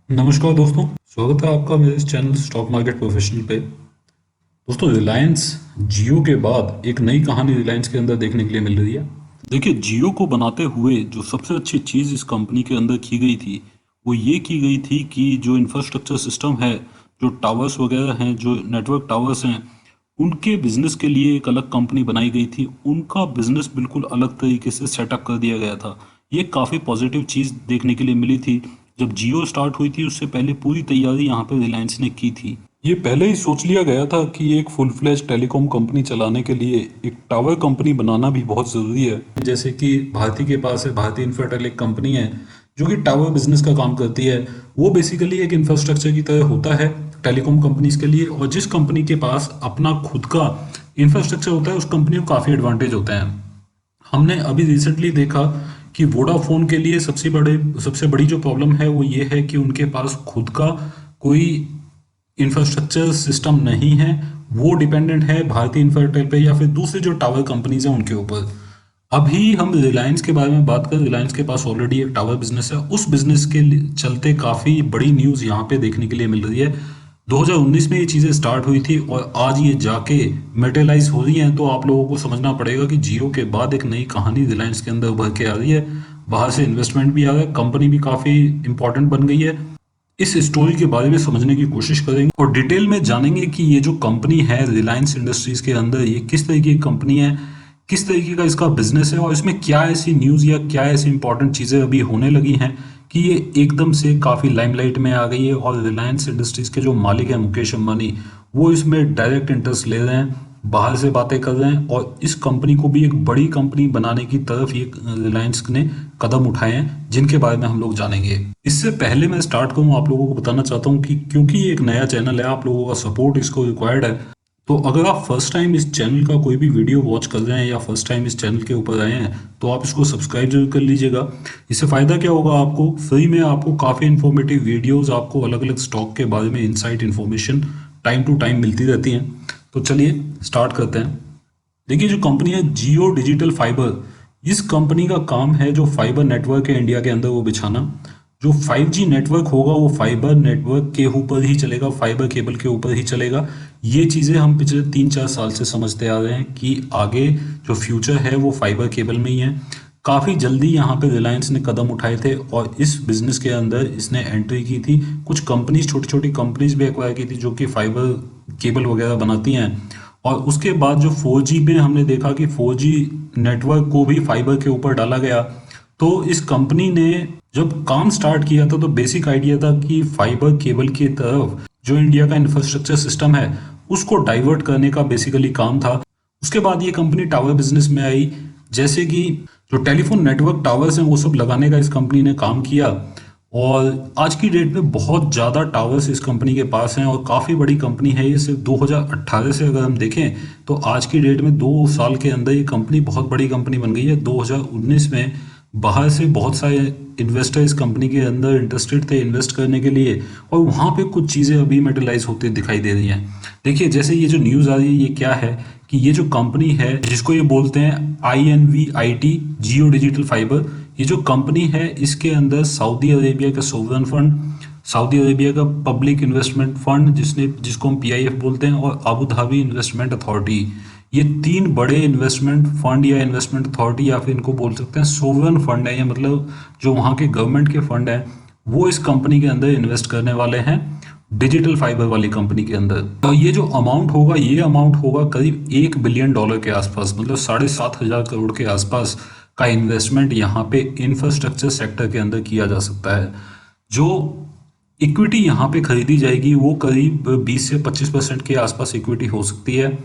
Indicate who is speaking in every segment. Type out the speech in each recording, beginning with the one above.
Speaker 1: नमस्कार दोस्तों, स्वागत है आपका मेरे इस चैनल स्टॉक मार्केट प्रोफेशनल पे। दोस्तों, रिलायंस जियो के बाद एक नई कहानी रिलायंस के अंदर देखने के लिए मिल रही है। देखिए, जियो को बनाते हुए जो सबसे अच्छी चीज़ इस कंपनी के अंदर की गई थी वो ये की गई थी कि जो इंफ्रास्ट्रक्चर सिस्टम है, जो टावर्स वगैरह हैं, जो नेटवर्क टावर्स हैं, उनके बिजनेस के लिए एक अलग कंपनी बनाई गई थी। उनका बिजनेस बिल्कुल अलग तरीके से सेटअप कर दिया गया था। ये काफ़ी पॉजिटिव चीज़ देखने के लिए मिली थी। जब जियो स्टार्ट हुई थी उससे पहले पूरी तैयारी यहाँ पे रिलायंस ने की थी। ये पहले ही सोच लिया गया था कि एक फुल फ्लैश टेलीकॉम कंपनी चलाने के लिए एक टावर कंपनी बनाना भी बहुत ज़रूरी है। जैसे कि भारती के पास है, भारती इंफ्राटेल एक कंपनी है जो कि टावर बिजनेस का काम करती है। वो बेसिकली एक इंफ्रास्ट्रक्चर की तरह होता है टेलीकॉम कंपनीज के लिए, और जिस कंपनी के पास अपना खुद का इंफ्रास्ट्रक्चर होता है उस कंपनी को काफ़ी एडवांटेज होते हैं। हमने अभी रिसेंटली देखा कि वोडाफोन के लिए सबसे बड़ी जो प्रॉब्लम है वो ये है कि उनके पास खुद का कोई इंफ्रास्ट्रक्चर सिस्टम नहीं है। वो डिपेंडेंट है भारतीय इंफ्राटेल पे या फिर दूसरे जो टावर कंपनीज हैं उनके ऊपर। अभी हम रिलायंस के बारे में बात करें, रिलायंस के पास ऑलरेडी एक टावर बिजनेस है। उस बिजनेस के चलते काफ़ी बड़ी न्यूज़ यहाँ पे देखने के लिए मिल रही है। 2019 में ये चीज़ें स्टार्ट हुई थी और आज ये जाके मेटेलाइज हो रही हैं। तो आप लोगों को समझना पड़ेगा कि जियो के बाद एक नई कहानी रिलायंस के अंदर उभर के आ रही है। बाहर से इन्वेस्टमेंट भी आ रहा है, कंपनी भी काफ़ी इंपॉर्टेंट बन गई है। इस स्टोरी के बारे में समझने की कोशिश करेंगे और डिटेल में जानेंगे कि ये जो कंपनी है रिलायंस इंडस्ट्रीज के अंदर, ये किस तरीके की कंपनी है, किस तरीके का इसका बिजनेस है और इसमें क्या ऐसी न्यूज़ या क्या ऐसी इंपॉर्टेंट चीज़ें अभी होने लगी हैं कि ये एकदम से काफ़ी लाइमलाइट में आ गई है। और रिलायंस इंडस्ट्रीज के जो मालिक हैं मुकेश अंबानी, वो इसमें डायरेक्ट इंटरेस्ट ले रहे हैं, बाहर से बातें कर रहे हैं और इस कंपनी को भी एक बड़ी कंपनी बनाने की तरफ ये रिलायंस ने कदम उठाए हैं, जिनके बारे में हम लोग जानेंगे। इससे पहले मैं स्टार्ट करूँ, आप लोगों को बताना चाहता हूँ कि क्योंकि ये एक नया चैनल है, आप लोगों का सपोर्ट इसको रिक्वायर्ड है। तो अगर आप फर्स्ट टाइम इस चैनल का कोई भी वीडियो वॉच कर रहे हैं या फर्स्ट टाइम इस चैनल के ऊपर आए हैं तो आप इसको सब्सक्राइब जरूर कर लीजिएगा। इससे फ़ायदा क्या होगा, आपको फ्री में आपको काफ़ी इन्फॉर्मेटिव वीडियोस, आपको अलग अलग स्टॉक के बारे में insight information time to time मिलती रहती हैं। तो चलिए स्टार्ट करते हैं। देखिए, जो कंपनी है जियो डिजिटल फाइबर, इस कंपनी का काम है जो फाइबर नेटवर्क है इंडिया के अंदर वो बिछाना। जो 5G नेटवर्क होगा वो फाइबर नेटवर्क के ऊपर ही चलेगा, फाइबर केबल के ऊपर ही चलेगा। ये चीज़ें हम पिछले 3-4 साल से समझते आ रहे हैं कि आगे जो फ्यूचर है वो फाइबर केबल में ही है। काफ़ी जल्दी यहाँ पे रिलायंस ने कदम उठाए थे और इस बिज़नेस के अंदर इसने एंट्री की थी। कुछ कंपनीज, छोटी छोटी कंपनीज भी एक्वायर की थी जो कि फाइबर केबल वगैरह बनाती हैं। और उसके बाद जो 4G में हमने देखा कि 4G नेटवर्क को भी फाइबर के ऊपर डाला गया। तो इस कंपनी ने जब काम स्टार्ट किया था तो बेसिक आइडिया था कि फाइबर केबल की तरफ जो इंडिया का इंफ्रास्ट्रक्चर सिस्टम है उसको डाइवर्ट करने का बेसिकली काम था। उसके बाद ये कंपनी टावर बिजनेस में आई। जैसे कि जो टेलीफोन नेटवर्क टावर्स हैं वो सब लगाने का इस कंपनी ने काम किया। और आज की डेट में बहुत ज़्यादा टावर्स इस कंपनी के पास हैं और काफ़ी बड़ी कंपनी है ये। सिर्फ 2018 से अगर हम देखें तो आज की डेट में 2 साल के अंदर ये कंपनी बहुत बड़ी कंपनी बन गई है। 2019 में बाहर से बहुत सारे इन्वेस्टर इस कंपनी के अंदर इंटरेस्टेड थे इन्वेस्ट करने के लिए, और वहाँ पे कुछ चीज़ें अभी मेटलाइज होते दिखाई दे रही हैं। देखिए, जैसे ये जो न्यूज़ आ रही है ये क्या है कि ये जो कंपनी है जिसको ये बोलते हैं INVIT जियो डिजिटल फाइबर, ये जो कंपनी है इसके अंदर सऊदी अरेबिया का सोवरन फंड, सऊदी अरेबिया का पब्लिक इन्वेस्टमेंट फंड जिसको हम PIF बोलते हैं, और अबू धाबी इन्वेस्टमेंट अथॉरिटी, ये 3 बड़े इन्वेस्टमेंट फंड या इन्वेस्टमेंट अथॉरिटी या फिर इनको बोल सकते हैं सोवरन फंड है। ये मतलब जो वहाँ के गवर्नमेंट के फंड है वो इस कंपनी के अंदर इन्वेस्ट करने वाले हैं डिजिटल फाइबर वाली कंपनी के अंदर। तो ये जो अमाउंट होगा, ये अमाउंट होगा करीब $1 बिलियन के आसपास, मतलब 7,500 करोड़ के आसपास का इन्वेस्टमेंट यहाँ पे इंफ्रास्ट्रक्चर सेक्टर के अंदर किया जा सकता है। जो इक्विटी यहाँ पे खरीदी जाएगी वो करीब 20 से 25% के आसपास इक्विटी हो सकती है।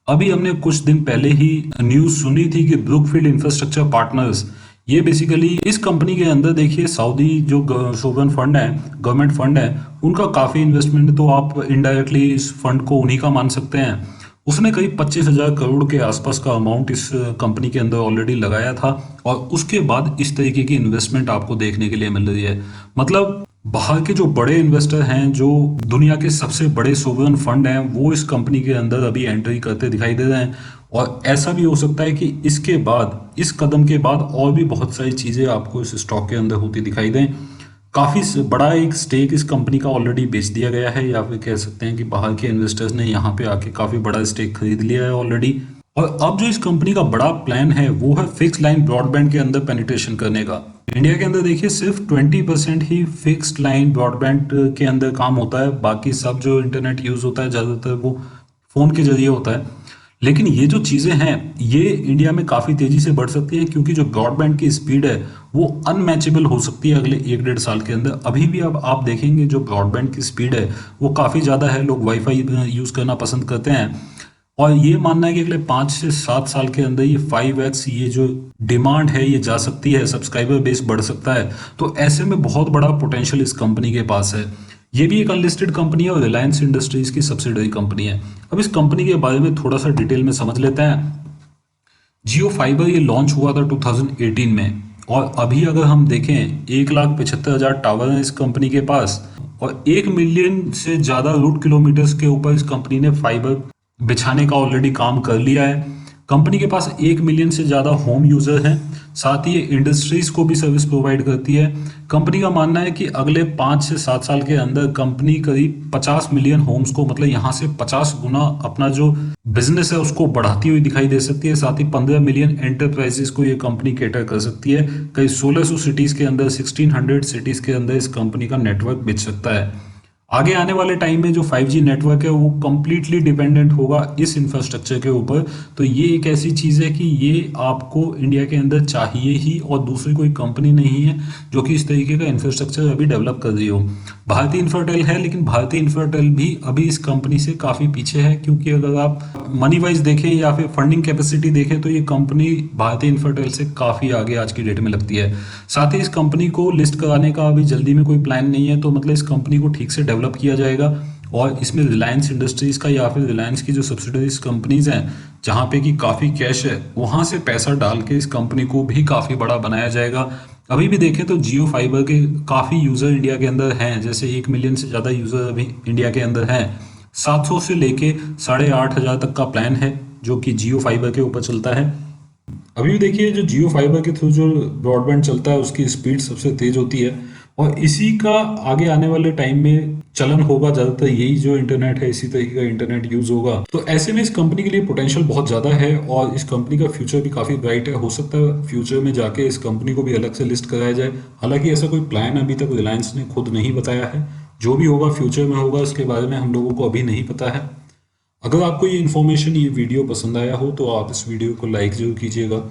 Speaker 1: अभी हमने कुछ दिन पहले ही न्यूज़ सुनी थी कि ब्रुकफील्ड इंफ्रास्ट्रक्चर पार्टनर्स, ये बेसिकली इस कंपनी के अंदर, देखिए सऊदी जो सोवरन फंड है, गवर्नमेंट फंड है, उनका काफ़ी इन्वेस्टमेंट है। तो आप इनडायरेक्टली इस फंड को उन्हीं का मान सकते हैं। उसने करीब 25,000 करोड़ के आसपास का अमाउंट इस कंपनी के अंदर ऑलरेडी लगाया था और उसके बाद इस तरीके की इन्वेस्टमेंट आपको देखने के लिए मिल रही है। मतलब बाहर के जो बड़े इन्वेस्टर हैं, जो दुनिया के सबसे बड़े सोवरन फंड हैं, वो इस कंपनी के अंदर अभी एंट्री करते दिखाई दे रहे हैं। और ऐसा भी हो सकता है कि इसके बाद, इस कदम के बाद और भी बहुत सारी चीज़ें आपको इस स्टॉक के अंदर होती दिखाई दें। काफ़ी बड़ा एक स्टेक इस कंपनी का ऑलरेडी बेच दिया गया है, या फिर कह सकते हैं कि बाहर के इन्वेस्टर्स ने यहाँ पे आके काफ़ी बड़ा स्टेक खरीद लिया है ऑलरेडी। और अब जो इस कंपनी का बड़ा प्लान है वो है फिक्स लाइन ब्रॉडबैंड के अंदर पेनिट्रेशन करने का। इंडिया के अंदर देखिए सिर्फ 20% ही फिक्स्ड लाइन ब्रॉडबैंड के अंदर काम होता है, बाकी सब जो इंटरनेट यूज़ होता है ज़्यादातर वो फ़ोन के जरिए होता है। लेकिन ये जो चीज़ें हैं ये इंडिया में काफ़ी तेज़ी से बढ़ सकती हैं, क्योंकि जो ब्रॉडबैंड की स्पीड है वो अनमैचेबल हो सकती है अगले 1-1.5 साल के अंदर। अभी भी अब आप देखेंगे जो ब्रॉडबैंड की स्पीड है वो काफ़ी ज़्यादा है, लोग वाईफाई यूज़ करना पसंद करते हैं। और ये मानना है कि अगले 5 से 7 साल के अंदर ये 5x ये जो डिमांड है ये जा सकती है, सब्सक्राइबर बेस बढ़ सकता है। तो ऐसे में बहुत बड़ा पोटेंशियल इस कंपनी के पास है। ये भी एक अनलिस्टेड कंपनी है और रिलायंस इंडस्ट्रीज की सब्सिडरी कंपनी है। अब इस कंपनी के बारे में थोड़ा सा डिटेल में समझ लेते हैं। जियो फाइबर ये लॉन्च हुआ था 2018 में, और अभी अगर हम देखें 1,75,000 टावर हैं इस कंपनी के पास, और 1 मिलियन से ज़्यादा रूट किलोमीटर्स के ऊपर इस कंपनी ने फाइबर बिछाने का ऑलरेडी काम कर लिया है। कंपनी के पास 1 मिलियन से ज़्यादा होम यूज़र हैं, साथ ही ये इंडस्ट्रीज़ को भी सर्विस प्रोवाइड करती है। कंपनी का मानना है कि अगले 5 से 7 साल के अंदर कंपनी करीब 50 मिलियन होम्स को, मतलब यहाँ से 50 गुना अपना जो बिजनेस है उसको बढ़ाती हुई दिखाई दे सकती है। साथ ही 15 मिलियन एंटरप्राइजेस को ये कंपनी कैटर कर सकती है। कई 1600 सिटीज़ के अंदर, 1600 सिटीज़ के अंदर इस कंपनी का नेटवर्क बिछ सकता है। आगे आने वाले टाइम में जो 5G नेटवर्क है वो कम्प्लीटली डिपेंडेंट होगा इस इंफ्रास्ट्रक्चर के ऊपर। तो ये एक ऐसी चीज़ है कि ये आपको इंडिया के अंदर चाहिए ही, और दूसरी कोई कंपनी नहीं है जो कि इस तरीके का इंफ्रास्ट्रक्चर अभी डेवलप कर रही हो। भारतीय इंफ्राटेल है, लेकिन भारतीय इंफ्राटेल भी अभी इस कंपनी से काफ़ी पीछे है, क्योंकि अगर आप मनी वाइज देखें या फिर फंडिंग कैपेसिटी देखें तो ये कंपनी भारतीय इंफ्राटेल से काफ़ी आगे आज की डेट में लगती है। साथ ही इस कंपनी को लिस्ट कराने का अभी जल्दी में कोई प्लान नहीं है, तो मतलब इस कंपनी को ठीक से डेवलप किया जाएगा, और इसमें रिलायंस इंडस्ट्रीज़ का या फिर रिलायंस की जो सब्सिडरीज कंपनीज़ हैं जहाँ पे कि काफ़ी कैश है, वहाँ से पैसा डाल के इस कंपनी को भी काफ़ी बड़ा बनाया जाएगा। अभी भी देखें तो जियो फाइबर के काफ़ी यूज़र इंडिया के अंदर हैं, जैसे 1 मिलियन से ज़्यादा यूज़र अभी इंडिया के अंदर हैं। 700 से लेके 8,500 तक का प्लान है जो कि जियो फाइबर के ऊपर चलता है। अभी भी देखिए जो जियो फाइबर के थ्रू जो ब्रॉडबैंड चलता है उसकी स्पीड सबसे तेज होती है, और इसी का आगे आने वाले टाइम में चलन होगा। ज़्यादातर यही जो इंटरनेट है इसी तरीके का इंटरनेट यूज़ होगा। तो ऐसे में इस कंपनी के लिए पोटेंशियल बहुत ज़्यादा है, और इस कंपनी का फ्यूचर भी काफ़ी ब्राइट है। हो सकता है फ्यूचर में जाके इस कंपनी को भी अलग से लिस्ट कराया जाए। हालांकि ऐसा कोई प्लान अभी तक रिलायंस ने खुद नहीं बताया है। जो भी होगा फ्यूचर में होगा, इसके बारे में हम लोगों को अभी नहीं पता है। अगर आपको ये इन्फॉर्मेशन, ये वीडियो पसंद आया हो तो आप इस वीडियो को लाइक जरूर कीजिएगा,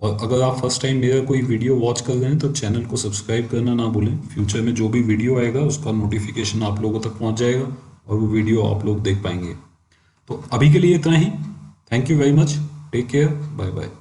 Speaker 1: और अगर आप फर्स्ट टाइम मेरा कोई वीडियो वॉच कर रहे हैं तो चैनल को सब्सक्राइब करना ना भूलें। फ्यूचर में जो भी वीडियो आएगा उसका नोटिफिकेशन आप लोगों तक पहुंच जाएगा और वो वीडियो आप लोग देख पाएंगे। तो अभी के लिए इतना ही। Thank you very much. Take care. Bye bye.